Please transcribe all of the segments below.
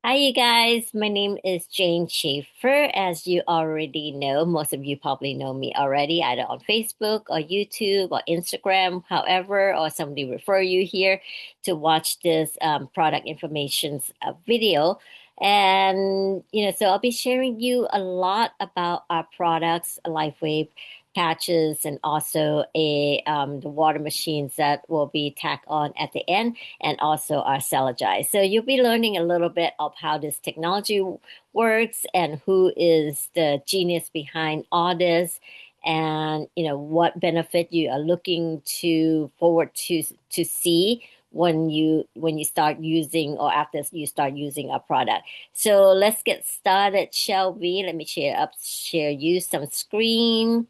Hi, you guys. My name is Jane Schaefer. As you already know, most of you probably know me already, either on Facebook or YouTube or Instagram, however, or somebody refer you here to watch this product information video. So I'll be sharing you a lot about our products, LifeWave patches, and also the water machines that will be tacked on at the end and also our Celogize. So you'll be learning a little bit of how this technology works and who is the genius behind all this and what benefit you are looking to forward to see when you start using or after you start using our product. So let's get started, shall we? Let me share you some screen.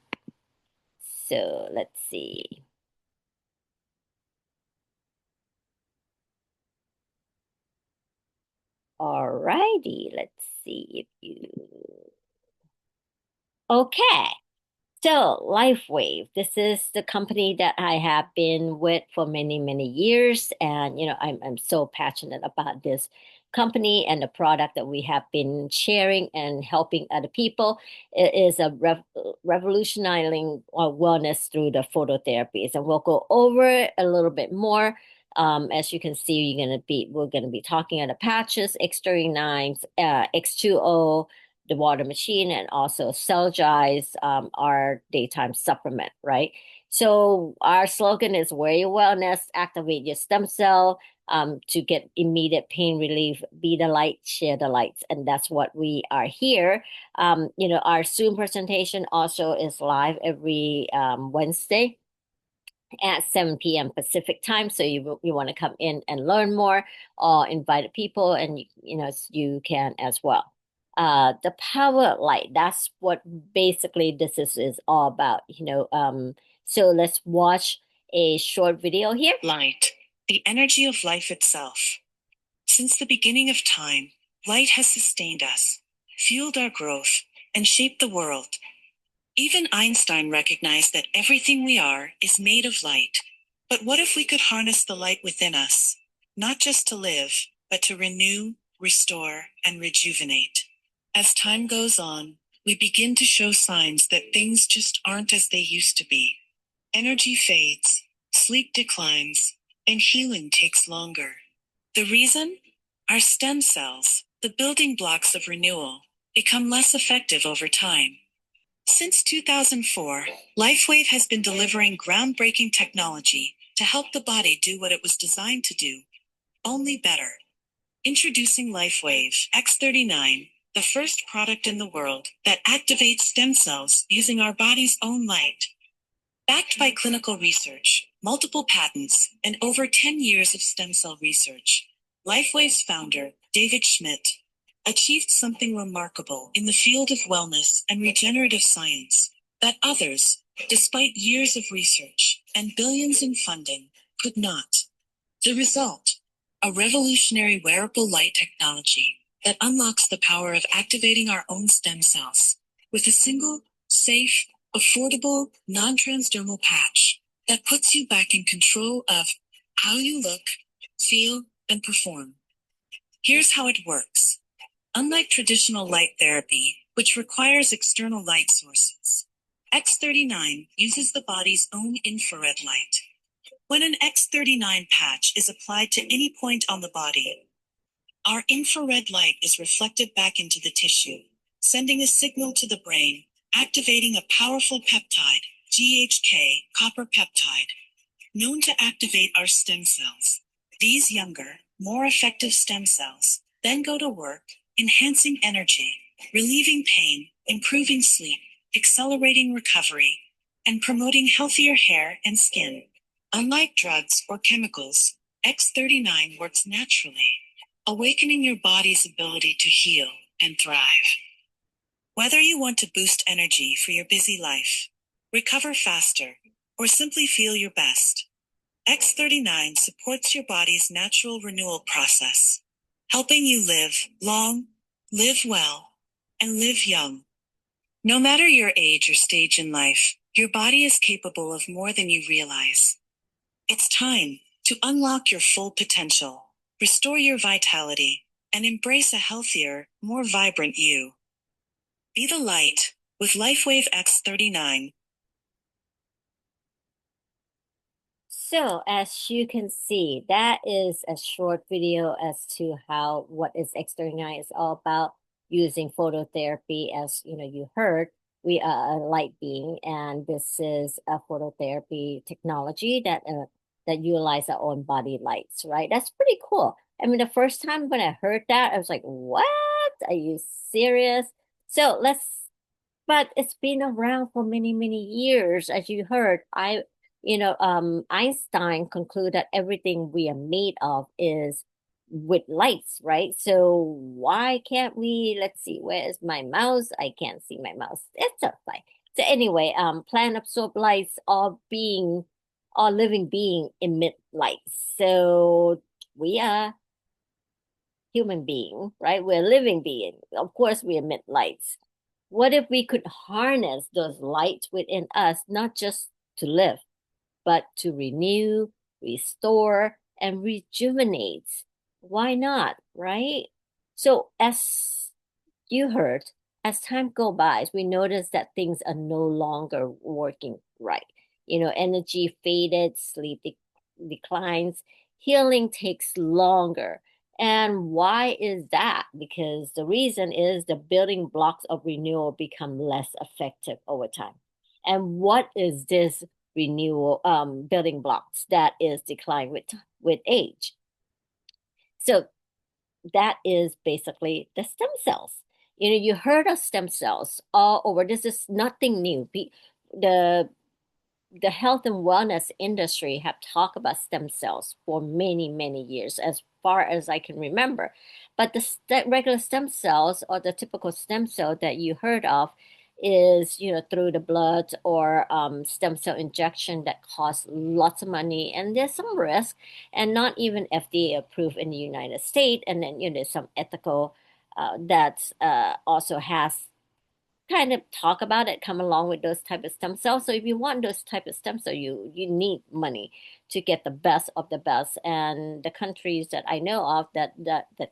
So let's see. All righty, let's see if you okay. So, LifeWave, this is the company that I have been with for many, many years. And, I'm so passionate about this company and the product that we have been sharing and helping other people. It is revolutionizing wellness through the phototherapies. And we'll go over it a little bit more. As you can see, we're gonna be talking about the patches, X39s, X20, the water machine, and also Celgize, our daytime supplement, right? So our slogan is wear your wellness, activate your stem cell to get immediate pain relief, be the light, share the lights. And that's what we are here. Our Zoom presentation also is live every Wednesday at 7 p.m. Pacific time. So you want to come in and learn more or invite people, and you can as well. The power light, that's what basically this is all about. So let's watch a short video here. Light, the energy of life itself. Since the beginning of time, light has sustained us, fueled our growth, and shaped the world. Even Einstein recognized that everything we are is made of light. But what if we could harness the light within us, not just to live, but to renew, restore, and rejuvenate? As time goes on, we begin to show signs that things just aren't as they used to be. Energy fades, sleep declines, and healing takes longer. The reason? Our stem cells, the building blocks of renewal, become less effective over time. Since 2004, LifeWave has been delivering groundbreaking technology to help the body do what it was designed to do, only better. Introducing LifeWave X39, the first product in the world that activates stem cells using our body's own light. Backed by clinical research, multiple patents, and over 10 years of stem cell research, LifeWave's founder, David Schmidt, achieved something remarkable in the field of wellness and regenerative science that others, despite years of research and billions in funding, could not. The result: a revolutionary wearable light technology that unlocks the power of activating our own stem cells with a single, safe, affordable, non-transdermal patch that puts you back in control of how you look, feel, and perform. Here's how it works. Unlike traditional light therapy, which requires external light sources, X39 uses the body's own infrared light. When an X39 patch is applied to any point on the body, our infrared light is reflected back into the tissue, sending a signal to the brain, activating a powerful peptide, GHK, copper peptide, known to activate our stem cells. These younger, more effective stem cells then go to work, enhancing energy, relieving pain, improving sleep, accelerating recovery, and promoting healthier hair and skin. Unlike drugs or chemicals, X39 works naturally, awakening your body's ability to heal and thrive. Whether you want to boost energy for your busy life, recover faster, or simply feel your best, X39 supports your body's natural renewal process, helping you live long, live well, and live young. No matter your age or stage in life, your body is capable of more than you realize. It's time to unlock your full potential, restore your vitality, and embrace a healthier, more vibrant you. Be the light with LifeWave X39. So as you can see, that is a short video as to how what is X39 is all about, using phototherapy. As you know, you heard, we are a light being, and this is a phototherapy technology that utilize our own body lights, right? That's pretty cool. I mean, the first time when I heard that, I was like, what? Are you serious? So let's but it's been around for many, many years. As you heard, Einstein concluded that everything we are made of is with lights, right? So why can't we, let's see, where is my mouse? I can't see my mouse. It's outside. So anyway, plant absorb lights, all living being emit lights. So we are human being, right? We're a living being. Of course, we emit lights. What if we could harness those lights within us, not just to live, but to renew, restore, and rejuvenate? Why not, right? So, as you heard, as time go by, we notice that things are no longer working right. Energy faded, declines, healing takes longer. And why is that? Because the reason is the building blocks of renewal become less effective over time. And what is this renewal building blocks that is declined with age? So that is basically the stem cells. You heard of stem cells all over. This is nothing new. The the health and wellness industry have talked about stem cells for many, many years, as far as I can remember. But the regular stem cells, or the typical stem cell that you heard of, is through the blood, or stem cell injection that costs lots of money, and there's some risk, and not even FDA approved in the United States. And then there's some ethical that also has kind of talk about it, come along with those type of stem cells. So if you want those type of stem cells, you need money to get the best of the best. And the countries that I know of that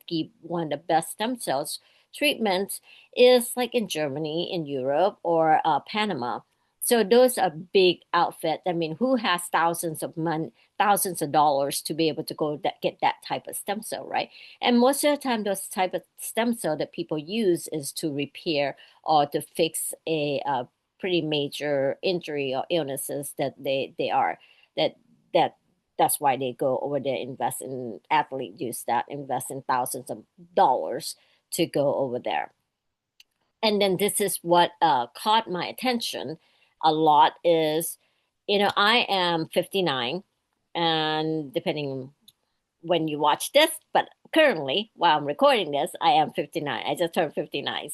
give one of the best stem cells treatments is like in Germany, in Europe, or Panama. So those are big outfits. I mean, who has thousands of dollars to be able to get that type of stem cell, right? And most of the time, those type of stem cell that people use is to repair or to fix a pretty major injury or illnesses that they are that that that's why they go over there, invest in athlete use that, invest in thousands of dollars to go over there. And then this is what caught my attention a lot is, I am 59, and depending when you watch this, but currently, while I'm recording this, I am 59. I just turned 59.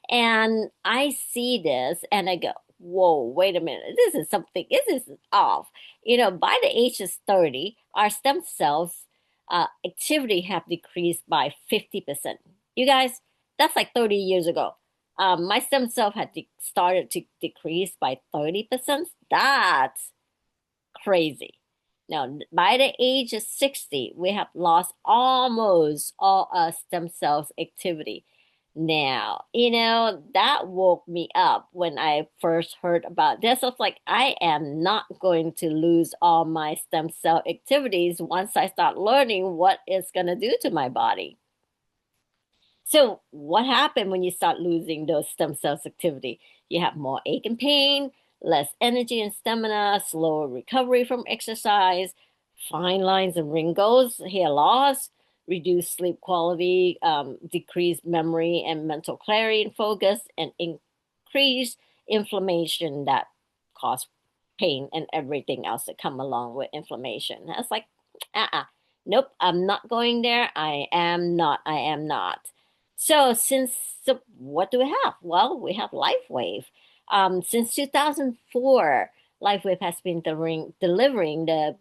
And I see this and I go, whoa, wait a minute. This is off. By the age of 30, our stem cells activity have decreased by 50%. You guys, that's like 30 years ago. My stem cell had started to decrease by 30%. That's crazy. Now, by the age of 60, we have lost almost all our stem cells activity. Now, that woke me up when I first heard about this. I was like, I am not going to lose all my stem cell activities once I start learning what it's going to do to my body. So, what happened when you start losing those stem cells activity? You have more ache and pain, less energy and stamina, slower recovery from exercise, fine lines and wrinkles, hair loss, reduced sleep quality, decreased memory and mental clarity and focus, and increased inflammation that cause pain and everything else that come along with inflammation. That's like, nope, I'm not going there. I am not. I am not. So what do we have? Well, we have LifeWave. Since 2004, LifeWave has been delivering the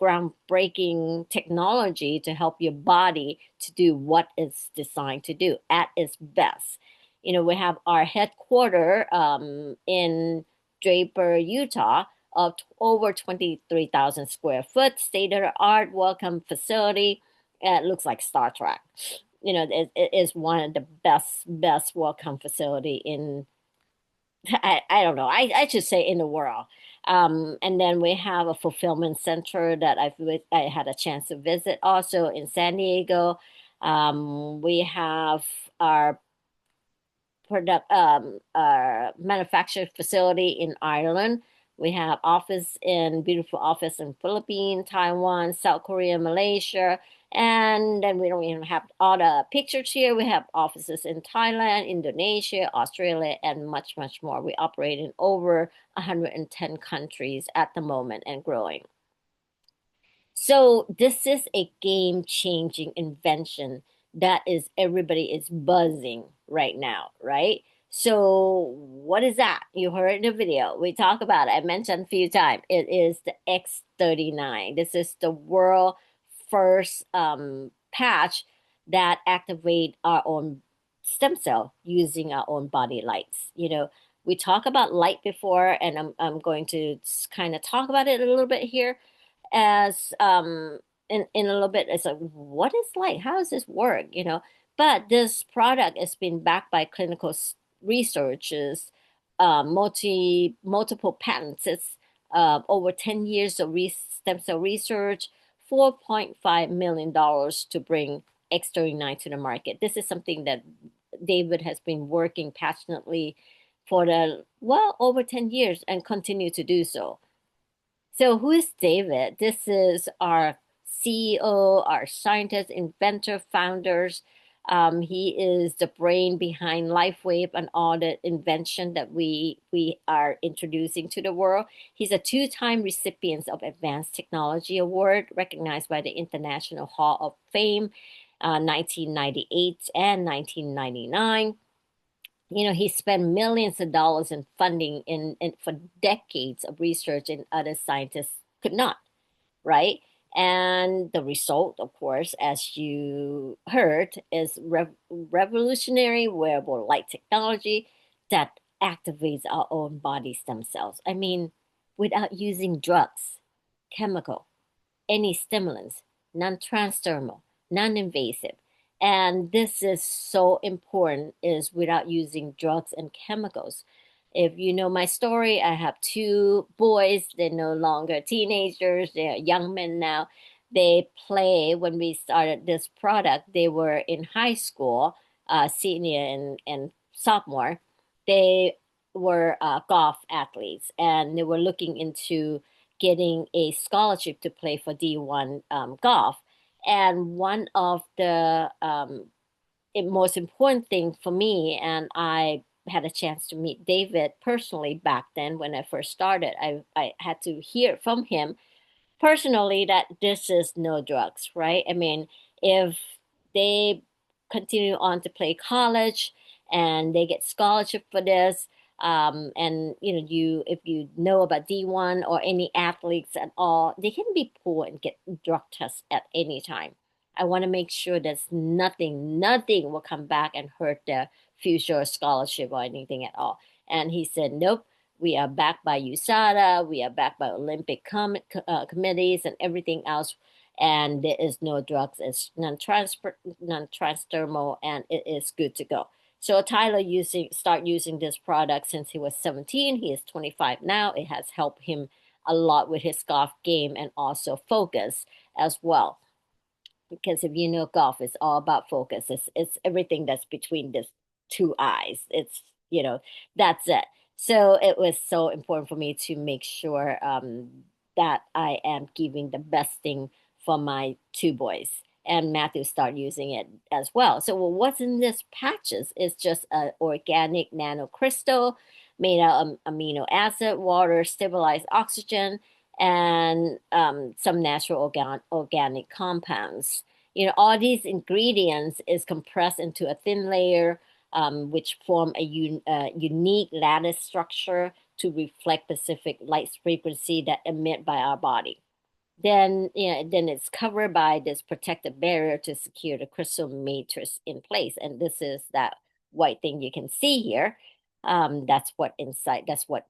groundbreaking technology to help your body to do what it's designed to do at its best. We have our headquarter in Draper, Utah, of over 23,000 square foot, state of the art welcome facility. It looks like Star Trek. it is one of the best welcome facility in I don't know. I should say in the world. And then we have a fulfillment center that I had a chance to visit also in San Diego. We have our manufacturing facility in Ireland. We have office in beautiful office in Philippines, Taiwan, South Korea, Malaysia, and then we don't even have all the pictures here. We have offices in Thailand, Indonesia, Australia, and much more. We operate in over 110 countries at the moment and growing. So this is a game-changing invention that is everybody is buzzing right now, right? So what is that? You heard the video. We talk about it. I mentioned a few times. It is the X39. This is the world first patch that activate our own stem cell using our own body lights. We talk about light before, and I'm going to kind of talk about it a little bit here as in a little bit. It's like, what is light, how does this work? But this product has been backed by clinical researches, multiple patents. It's over 10 years of stem cell research, $4.5 million to bring X39 to the market. This is something that David has been working passionately for the well over 10 years and continue to do so. So, who is David? This is our CEO, our scientist, inventor, founders. He is the brain behind LifeWave and all the invention that we are introducing to the world. He's a two-time recipient of Advanced Technology Award, recognized by the International Hall of Fame, 1998 and 1999. He spent millions of dollars in funding in for decades of research and other scientists could not, right? And the result, of course, as you heard, is revolutionary wearable light technology that activates our own body stem cells. I mean, without using drugs, chemical, any stimulants, non-transdermal, non-invasive. And this is so important is without using drugs and chemicals. If you know my story, I have two boys. They're no longer teenagers. They're young men now. They play when we started this product. They were in high school, senior and sophomore. They were golf athletes and they were looking into getting a scholarship to play for D1 golf. And one of the most important thing for me, and I had a chance to meet David personally back then when I first started. I had to hear from him personally that this is no drugs, right? I mean, if they continue on to play college and they get scholarship for this, and you if you know about D1 or any athletes at all, they can be poor and get drug tests at any time. I want to make sure there's nothing will come back and hurt their future scholarship or anything at all. And he said, nope, we are backed by USADA. We are backed by Olympic committees and everything else. And there is no drugs. It's non-transdermal, and it is good to go. So Tyler start using this product since he was 17. He is 25 now. It has helped him a lot with his golf game and also focus as well. Because if you know golf, it's all about focus. It's everything that's between the two eyes. That's it. So it was so important for me to make sure that I am giving the best thing for my two boys. And Matthew start using it as well. So what's in this patches is just an organic nanocrystal made out of amino acid, water, stabilized oxygen, and some natural organic compounds. All these ingredients is compressed into a thin layer, which form a unique lattice structure to reflect specific light frequency that emit by our body. Then it's covered by this protective barrier to secure the crystal matrix in place. And this is that white thing you can see here. That's what inside. That's what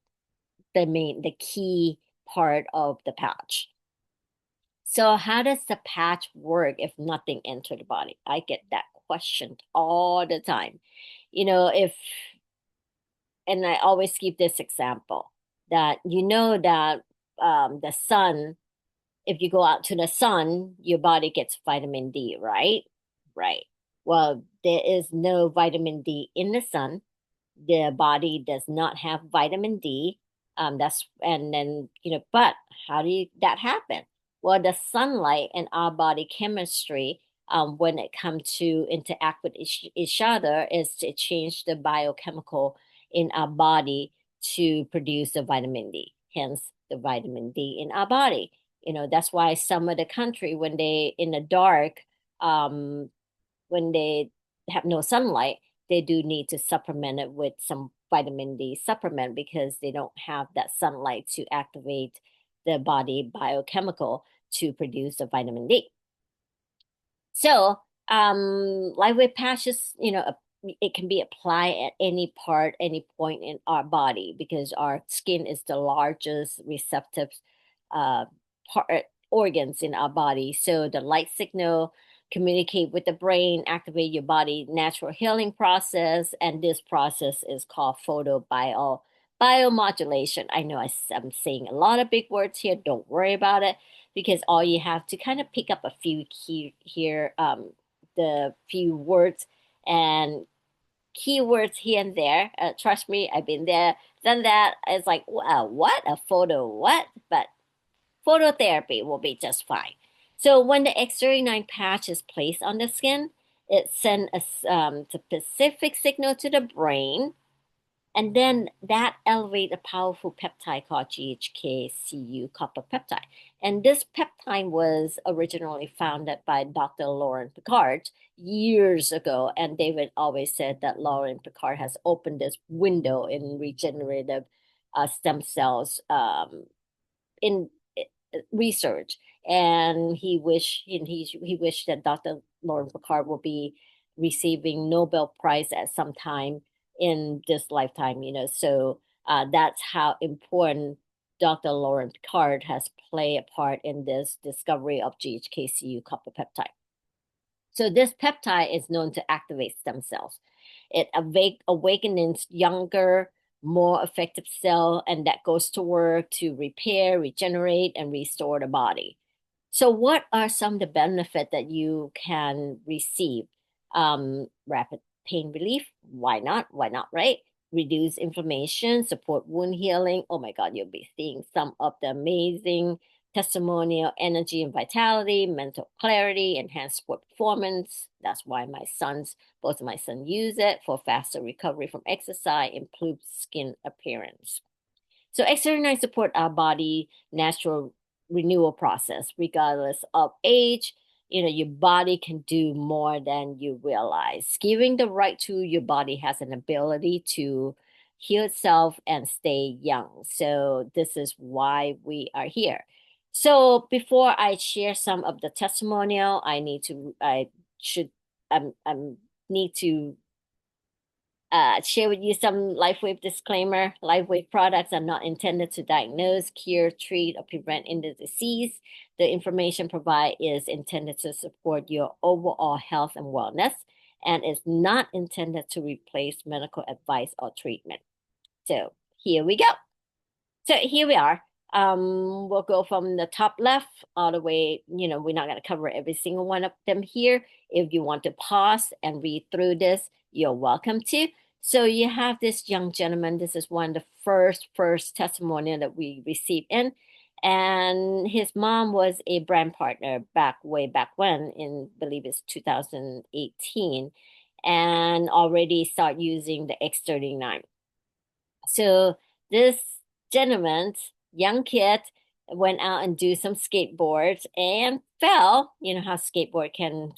the key part of the patch. So how does the patch work if nothing entered the body? I get that questioned all the time. If and I always give this example that that the sun, if you go out to the sun, your body gets vitamin D, right? Right. Well, there is no vitamin D in the sun. The body does not have vitamin D. That's and then but how do that happen? Well, the sunlight and our body chemistry, when it comes to interact with each other, is to change the biochemical in our body to produce the vitamin D. Hence, the vitamin D in our body. That's why some of the country, when they in the dark, um, when they have no sunlight, they do need to supplement it with some vitamin D supplement because they don't have that sunlight to activate the body biochemical to produce the vitamin D. So, lightweight patches, it can be applied at any part, any point in our body because our skin is the largest receptive uh, part, organs in our body. So the light signal communicate with the brain, activate your body natural healing process, and this process is called biomodulation. I know I'm saying a lot of big words here. Don't worry about it because all you have to kind of pick up a few key here, the few words and keywords here and there. Trust me, I've been there, done that. It's like, wow, what a photo, what? But phototherapy will be just fine. So when the X39 patch is placed on the skin, it sends a specific signal to the brain, and then that elevates a powerful peptide called GHKCU copper peptide. And this peptide was originally founded by Dr. Lauren Picard years ago. And David always said that Lauren Picard has opened this window in regenerative stem cells in research. And he wished that Dr. Lauren Picard will be receiving Nobel Prize at some time in this lifetime. So that's how important Dr. Lauren Picard has played a part in this discovery of GHKCU copper peptide. So this peptide is known to activate stem cells. It awakens younger, more effective cell, and that goes to work to repair, regenerate, and restore the body. So, what are some of the benefits that you can receive? Rapid pain relief. Why not? Why not, right? Reduce inflammation, support wound healing. Oh my God, you'll be seeing some of the amazing testimonial energy and vitality, mental clarity, enhanced sport performance. That's why both of my sons use it for faster recovery from exercise, improved skin appearance. So exercise support our body natural renewal process, regardless of age. Your body can do more than you realize. Giving the right to your body has an ability to heal itself and stay young. So this is why we are here. So before I share some of the testimonial, I should need to share with you some LifeWave disclaimer. LifeWave products are not intended to diagnose, cure, treat, or prevent any disease. The information provided is intended to support your overall health and wellness and is not intended to replace medical advice or treatment. So here we go. So here we are. We'll go from the top left all the way. We're not going to cover every single one of them here. If you want to pause and read through this, you're welcome to. So you have this young gentleman. This is one of the first testimonial that we received in. And his mom was a brand partner way back when, in believe it's 2018, and already start using the X39. So this gentleman, young kid, went out and do some skateboards and fell. You know how skateboard can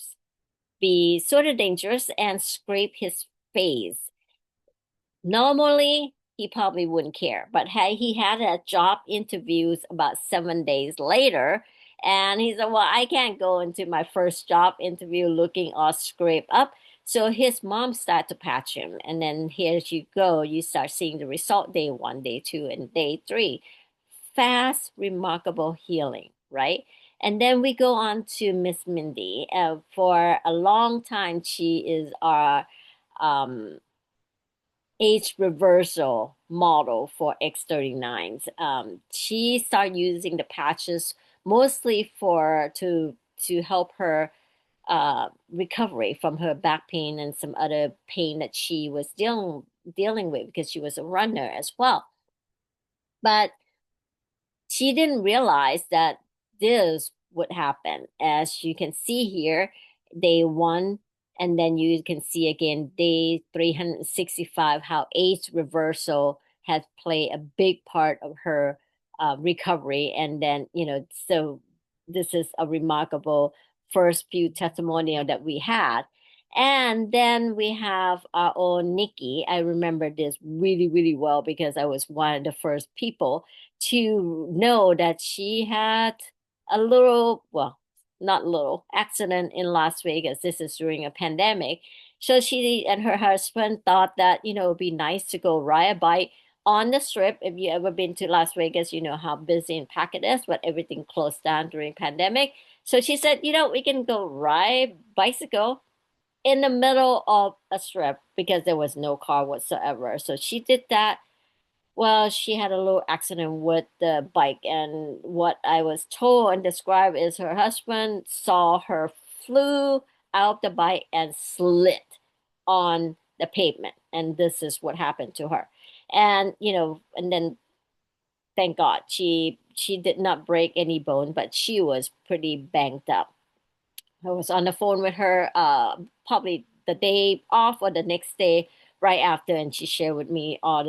be sort of dangerous and scrape his face. Normally, he probably wouldn't care, but he had a job interviews about 7 days later, and he said, "Well, I can't go into my first job interview looking all scraped up." So his mom started to patch him, and then here you go, you start seeing the result day 1, day 2, and day 3. Fast, remarkable healing, right? And then we go on to Miss Mindy. For a long time, she is our um, age reversal model for X39s. She started using the patches mostly for to help her recovery from her back pain and some other pain that she was dealing with because she was a runner as well. But she didn't realize that this would happen. As you can see here, day one, and then you can see again day 365 how age reversal has played a big part of her recovery. And then, so this is a remarkable first few testimonial that we had. And then we have our own Nikki. I remember this really, really well because I was one of the first people to know that she had a little, well, not little, accident in Las Vegas. This is during a pandemic. So she and her husband thought that, it'd be nice to go ride a bike on the strip. If you ever been to Las Vegas, you know how busy and packed it is, but everything closed down during pandemic. So she said, we can go ride bicycle in the middle of a strip because there was no car whatsoever. So she did that. Well, she had a little accident with the bike, and what I was told and described is her husband saw her flew out the bike and slid on the pavement, and this is what happened to her. And and then thank God she did not break any bone, but she was pretty banged up. I was on the phone with her probably the day off or the next day right after, and she shared with me all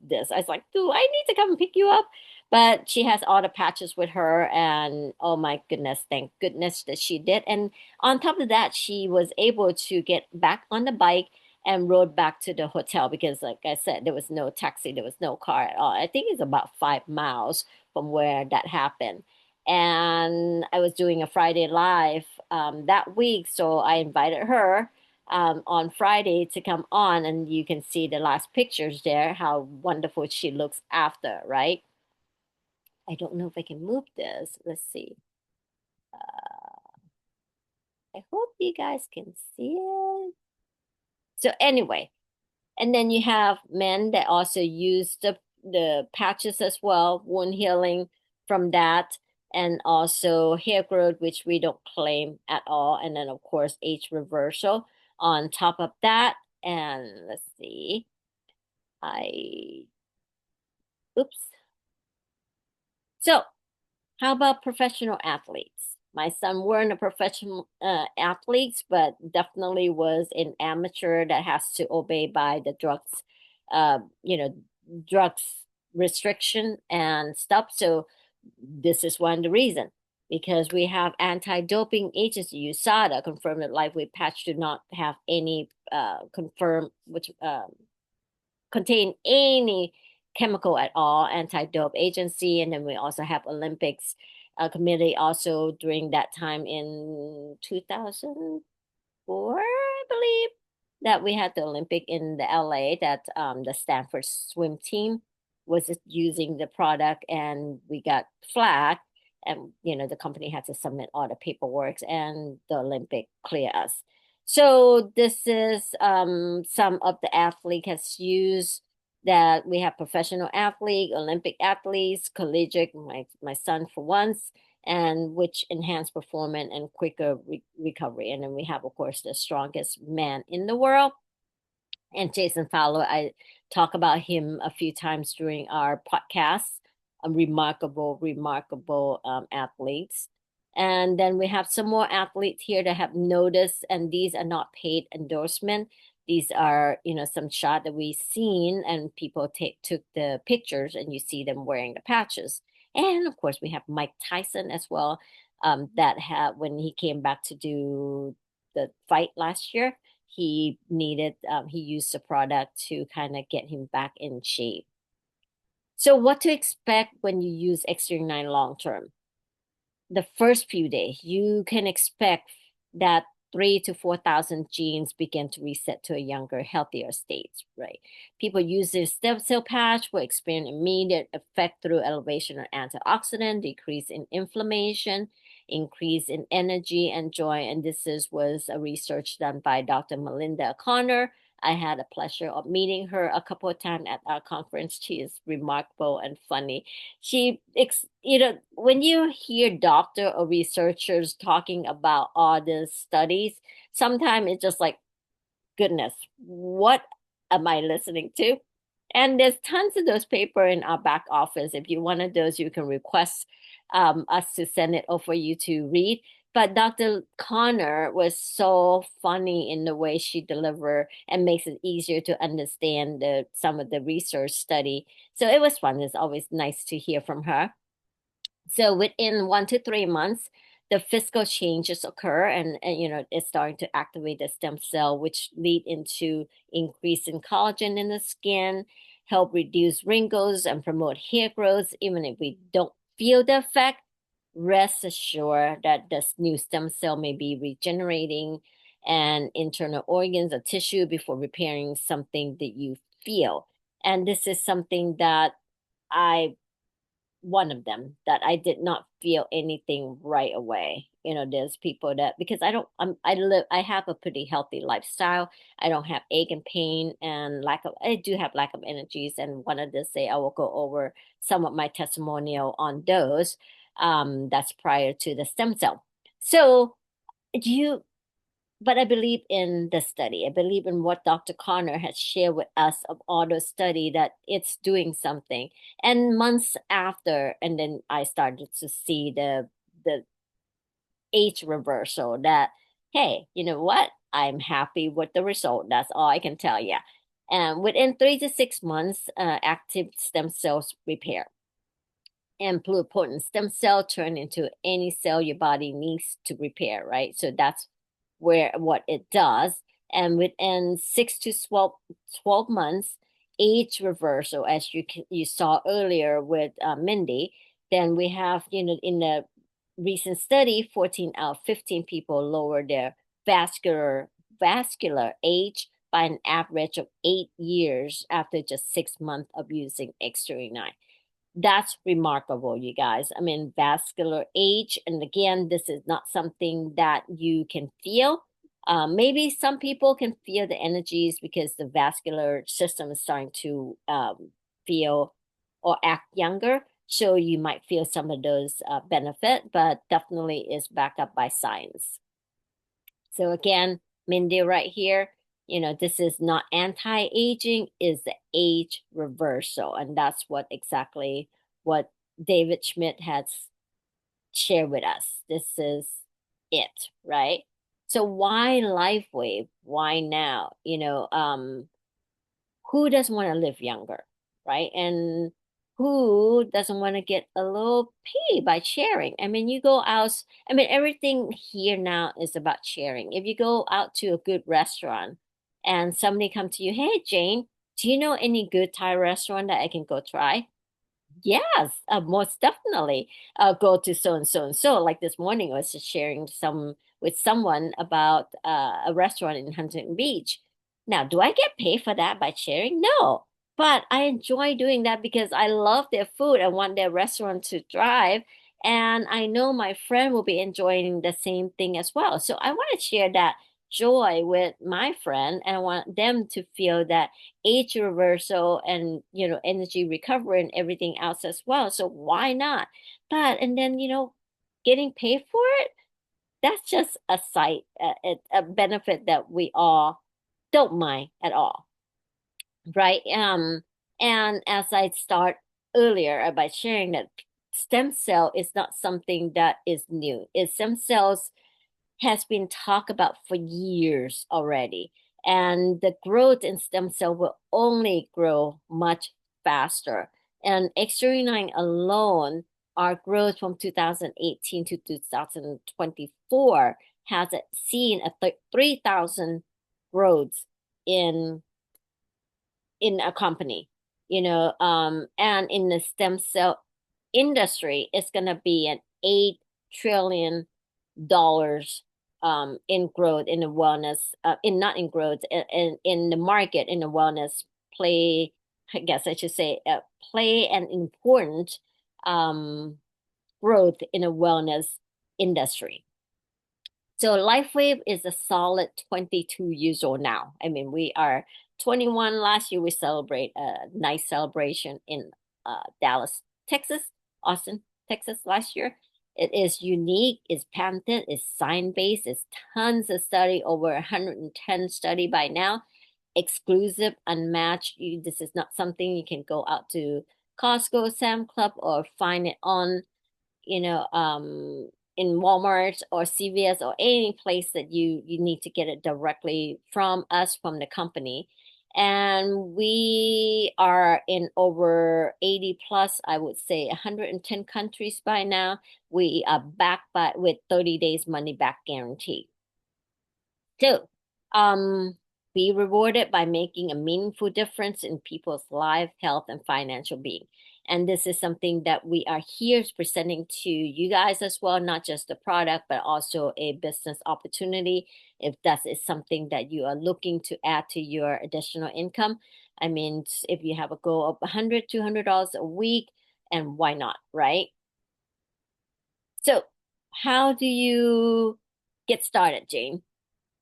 this. I was like, "Do I need to come and pick you up?" But she has all the patches with her, and oh my goodness, thank goodness that she did. And on top of that, she was able to get back on the bike and rode back to the hotel because, like I said, there was no taxi, there was no car at all. I think it's about 5 miles from where that happened. And I was doing a Friday live that week, so I invited her on Friday to come on, and you can see the last pictures there, how wonderful she looks after, right? I don't know if I can move this. Let's see. I hope you guys can see it. So anyway, and then you have men that also use the patches as well, wound healing from that, and also hair growth, which we don't claim at all. And then of course age reversal on top of that. And let's see, I oops. So how about professional athletes? My son weren't a professional athlete, but definitely was an amateur that has to obey by the drugs, uh, you know, drugs restriction and stuff. So this is one of the reason because we have anti-doping agency USADA confirmed that lightweight patch do not have any confirmed which contain any chemical at all, anti-dope agency. And then we also have Olympics committee also during that time in 2004, I believe, that we had the Olympic in the LA that the Stanford swim team was using the product and we got flagged and the company had to submit all the paperwork and the Olympic clear us. So this is some of the athlete has used that we have professional athlete, Olympic athletes, collegiate, my son for once, and which enhance performance and quicker recovery. And then we have, of course, the strongest man in the world. And Jason Fowler, I talk about him a few times during our podcast. Remarkable, remarkable athletes. And then we have some more athletes here that have noticed, and these are not paid endorsement. These are, some shot that we've seen, and people took the pictures, and you see them wearing the patches. And of course, we have Mike Tyson as well. That had when he came back to do the fight last year, he used the product to kind of get him back in shape. So what to expect when you use X39 long term? The first few days, you can expect that 3 to 4,000 genes begin to reset to a younger, healthier state, right? People use this stem cell patch will experience immediate effect through elevation of antioxidant, decrease in inflammation, increase in energy and joy. And was a research done by Dr. Melinda O'Connor. I had a pleasure of meeting her a couple of times at our conference. She is remarkable and funny. When you hear doctor or researchers talking about all the studies, sometimes it's just like, goodness, what am I listening to? And there's tons of those paper in our back office. If you wanted those, you can request us to send it over you to read. But Dr. Connor was so funny in the way she delivered and makes it easier to understand some of the research study. So it was fun. It's always nice to hear from her. So within 1 to 3 months, the physical changes occur, and it's starting to activate the stem cell, which lead into increase in collagen in the skin, help reduce wrinkles and promote hair growth. Even if we don't feel the effect, rest assured that this new stem cell may be regenerating and internal organs or tissue before repairing something that you feel. And this is something that I one of them that I did not feel anything right away. There's people that because I have a pretty healthy lifestyle. I don't have ache and pain and I do have lack of energies. And wanted to say I will go over some of my testimonial on those. That's prior to the stem cell. So you but I believe in the study. I believe in what Dr. Connor has shared with us of all the study that it's doing something. And months after, and then I started to see the age reversal that, hey, you know what? I'm happy with the result. That's all I can tell you. And within 3 to 6 months, active stem cells repair and pluripotent stem cell turn into any cell your body needs to repair, right? So that's what it does. And within 6 to 12 months, age reversal, as you saw earlier with Mindy, then we have, in the recent study, 14 out of 15 people lower their vascular age by an average of 8 years after just 6 months of using X39. That's remarkable, you guys. I mean, vascular age, and again, this is not something that you can feel. Maybe some people can feel the energies because the vascular system is starting to feel or act younger. So you might feel some of those benefit, but definitely is backed up by science. So again, Mindy right here, this is not anti-aging, is the age reversal. And that's what David Schmidt has shared with us. This is it, right? So why LifeWave? Why now? Who doesn't want to live younger, right? And who doesn't want to get a little pay by sharing? I mean, you go out, I mean, everything here now is about sharing. If you go out to a good restaurant and somebody come to you, hey, Jane, do you know any good Thai restaurant that I can go try? Yes, most definitely. Go to so and so and so. Like this morning, I was just sharing with someone about a restaurant in Huntington Beach. Now, do I get paid for that by sharing? No, but I enjoy doing that because I love their food. I want their restaurant to thrive, and I know my friend will be enjoying the same thing as well. So I want to share that joy with my friend, and I want them to feel that age reversal and energy recovery and everything else as well. So why not? But and then getting paid for it, that's just a a benefit that we all don't mind at all, right? And as I start earlier by sharing that stem cell is not something that is new. It's stem cells has been talked about for years already. And the growth in stem cell will only grow much faster. And X39 alone, our growth from 2018 to 2024 has seen a 3,000 growth in a company, and in the stem cell industry, it's going to be an $8 trillion in growth in the wellness, in not in growth, in the market in the wellness play. I guess I should say play an important growth in a wellness industry. So LifeWave is a solid 22 years old now. I mean, we are 21. Last year we celebrate a nice celebration in Dallas, Texas, Austin, Texas last year. It is unique, it's patented, it's science-based, it's tons of study, over 110 study by now, exclusive, unmatched. This is not something you can go out to Costco, Sam Club, or find it on you know, in Walmart or CVS or any place that you need to get it directly from us, from the company. And we are in over 80 plus, I would say 110 countries by now. We are backed by with 30 days money back guarantee. So, be rewarded by making a meaningful difference in people's life, health, and financial being. And this is something that we are here presenting to you guys as well, not just the product, but also a business opportunity. If that is something that you are looking to add to your additional income, I mean, if you have a goal of $100, $200 a week, and why not, right? So, how do you get started, Jane?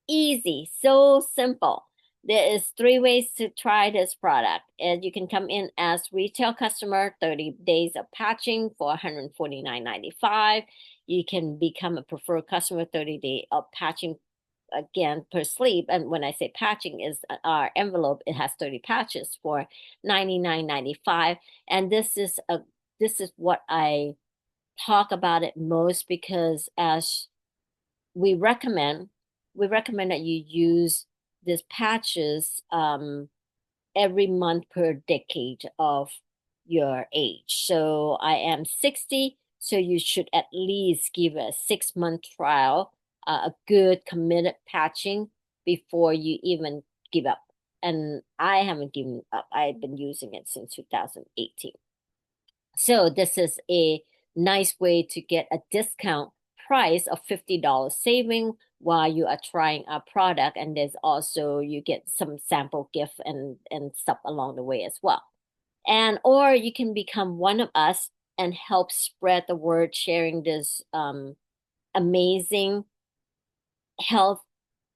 Easy, so simple. There is three ways to try this product. And you can come in as retail customer, 30 days of patching for $149.95. You can become a preferred customer, 30 day of patching again per sleep. And when I say patching is our envelope, it has 30 patches for $99.95. And this is what I talk about it most, because as we recommend we recommend that you use these patches every month per decade of your age. So I am 60, so you should at least give a 6 month trial, a good committed patching before you even give up. And I haven't given up. I've been using it since 2018. So this is a nice way to get a discount price of $50 saving while you are trying our product. And there's also, you get some sample gift and stuff along the way as well. And or you can become one of us and help spread the word, sharing this amazing health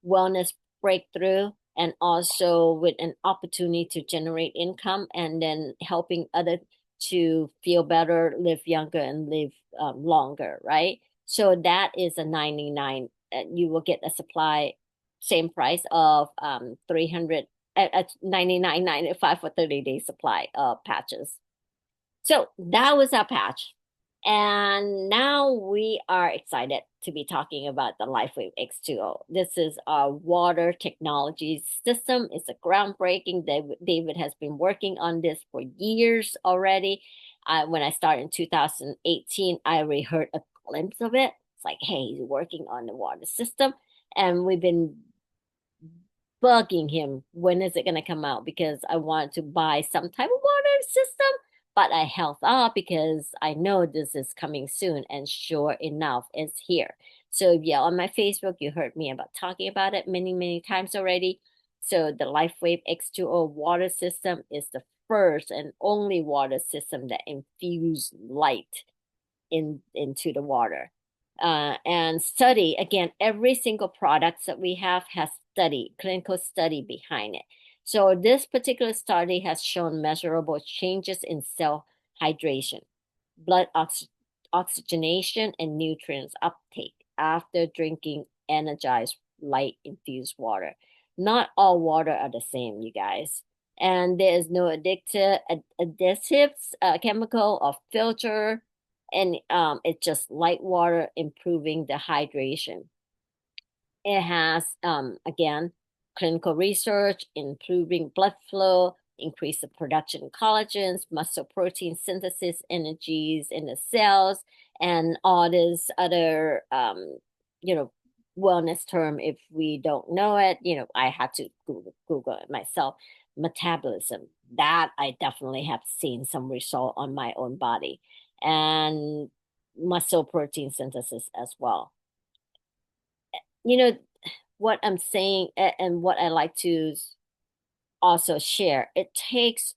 wellness breakthrough, and also with an opportunity to generate income, and then helping others to feel better, live younger, and live longer, right? So that is a 99. You will get a supply, same price of 300 at 99.95 for 30 day supply of patches. So that was our patch. And now we are excited to be talking about the LifeWave X2O. This is our water technology system. It's a groundbreaking. David has been working on this for years already. When I started in 2018, I already heard a glimpse of it. It's like, hey, he's working on the water system. And we've been bugging him, when is it going to come out, because I want to buy some type of water system, but I held off because I know this is coming soon, and sure enough, it's here. So yeah, on my Facebook, you heard me about talking about it many times already. So the LifeWave X2O water system is the first and only water system that infuse light into the water. And study, again, every single product that we have has study, clinical study behind it. So this particular study has shown measurable changes in cell hydration, blood oxygenation, and nutrients uptake after drinking energized light infused water. Not all water are the same, you guys. And there is no additives, chemical, or filter, and it's just light water improving the hydration. It has, again, clinical research, improving blood flow, increase the production of collagens, muscle protein synthesis, energies in the cells, and all this other, you know, wellness term. If we don't know it, I had to Google it myself. Metabolism, that I definitely have seen some result on my own body, and muscle protein synthesis as well. You know, what I'm saying and what I like to also share, it takes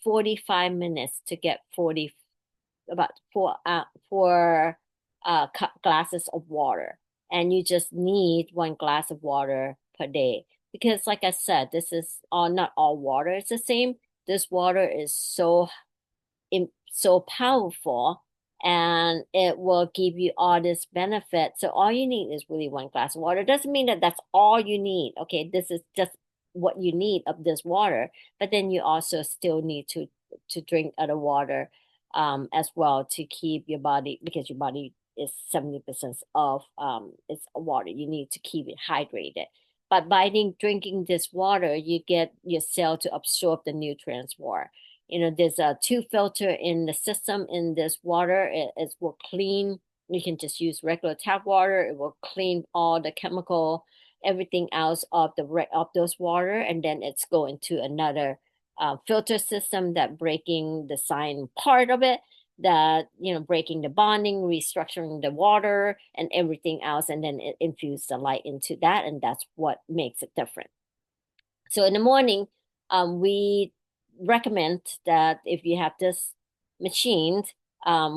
45 minutes to get 40, about 4 glasses of water, and you just need 1 glass of water per day. Because, like I said, this is all not all water is the same. This water is so powerful, and it will give you all this benefit. So all you need is really 1 glass of water. Doesn't mean that that's all you need. Okay, this is just what you need of this water, but then you also still need to drink other water as well, to keep your body, because your body is 70% of it's water. You need to keep it hydrated. But by drinking this water, you get your cell to absorb the nutrients more. There's a two filter in the system in this water. It will clean. You can just use regular tap water. It will clean all the chemical, everything else of those water, and then it's going to another filter system that breaking the sign part of it, that breaking the bonding, restructuring the water and everything else, and then it infuse the light into that, and that's what makes it different. So in the morning, we recommend that if you have this machine,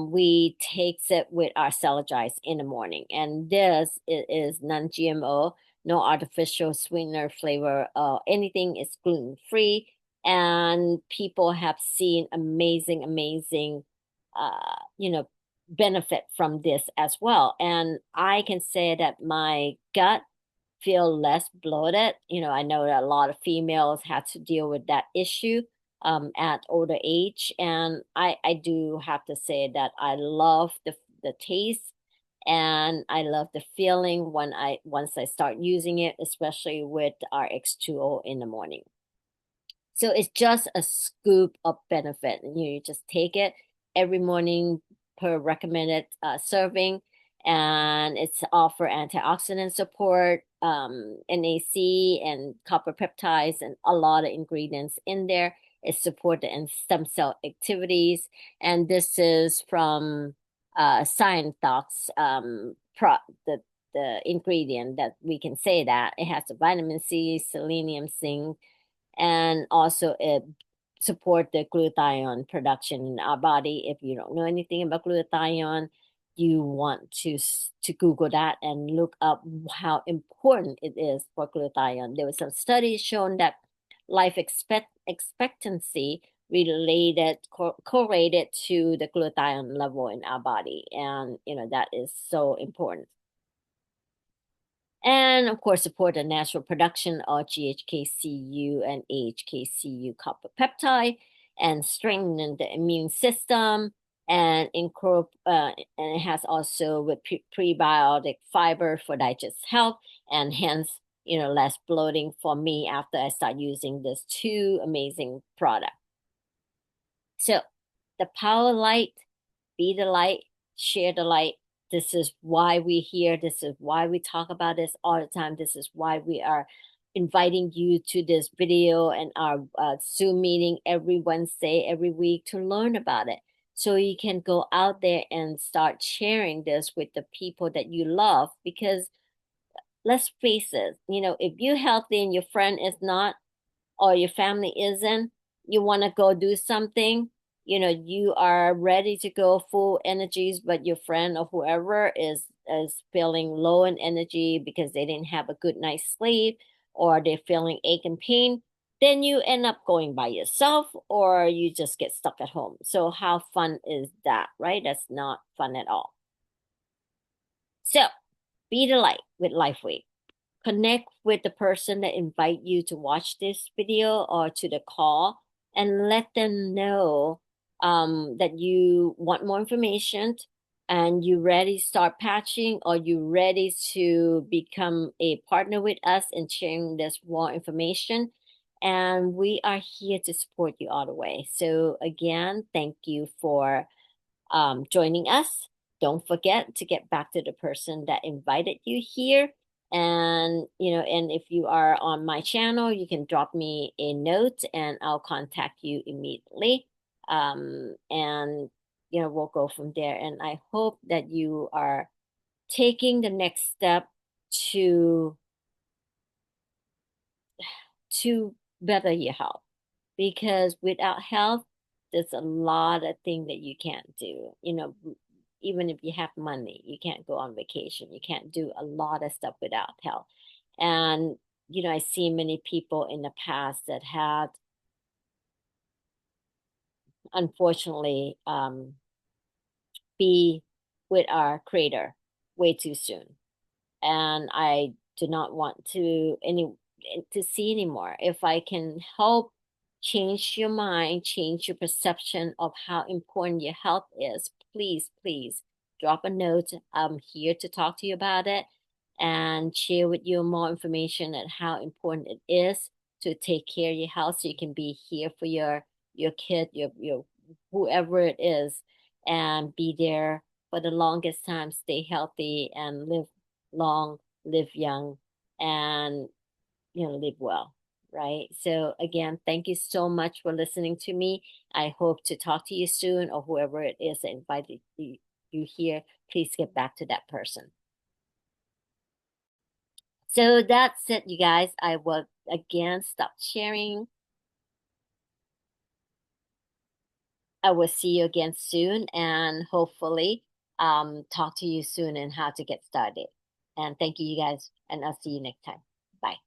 we takes it with our Celogize in the morning. And this is non-GMO, no artificial sweetener, flavor, anything. Is gluten-free. And people have seen amazing, amazing, benefit from this as well. And I can say that my gut feel less bloated. I know that a lot of females had to deal with that issue at older age, and I do have to say that I love the taste, and I love the feeling when I once I start using it, especially with our X2O in the morning. So it's just a scoop of benefit. And you just take it every morning per recommended serving, and it's offer antioxidant support, NAC and copper peptides, and a lot of ingredients in there. It support the stem cell activities, and this is from Scientox, the ingredient that we can say that it has the vitamin C, selenium, zinc, and also it support the glutathione production in our body. If you don't know anything about glutathione, you want to Google that and look up how important it is for glutathione. There was some studies showing that life expectancy related correlated to the glutathione level in our body, and that is so important. And of course, support the natural production of GHKCU and AHKCU copper peptide, and strengthen the immune system, and and it has also with prebiotic fiber for digestive health, and hence less bloating for me after I start using this two amazing product. So the power light, be the light, share the light. This is why we're here. This is why we talk about this all the time. This is why we are inviting you to this video and our Zoom meeting every Wednesday, every week, to learn about it. So you can go out there and start sharing this with the people that you love. Because let's face it, if you're healthy and your friend is not, or your family isn't, you want to go do something, you are ready to go full energies, but your friend or whoever is feeling low in energy because they didn't have a good night's sleep, or they're feeling ache and pain, then you end up going by yourself, or you just get stuck at home. So how fun is that, right? That's not fun at all. So be the light with LifeWave. Connect with the person that invite you to watch this video or to the call, and let them know that you want more information, and you ready to start patching, or you ready to become a partner with us in sharing this more information. And we are here to support you all the way. So again, thank you for joining us. Don't forget to get back to the person that invited you here. And, and if you are on my channel, you can drop me a note and I'll contact you immediately. And, we'll go from there. And I hope that you are taking the next step to better your health, because without health, there's a lot of things that you can't do. even if you have money, you can't go on vacation. You can't do a lot of stuff without health. And, I see many people in the past that had, unfortunately, be with our creator way too soon. And I do not want to see anymore. If I can help change your mind, change your perception of how important your health is, please, please drop a note. I'm here to talk to you about it and share with you more information on how important it is to take care of your health so you can be here for your kid, your whoever it is, and be there for the longest time, stay healthy and live long, live young, and live well. Right. So again, thank you so much for listening to me. I hope to talk to you soon, or whoever it is that invited you here. Please get back to that person. So that's it, you guys. I will again stop sharing. I will see you again soon and hopefully talk to you soon and how to get started. And thank you, you guys, and I'll see you next time. Bye.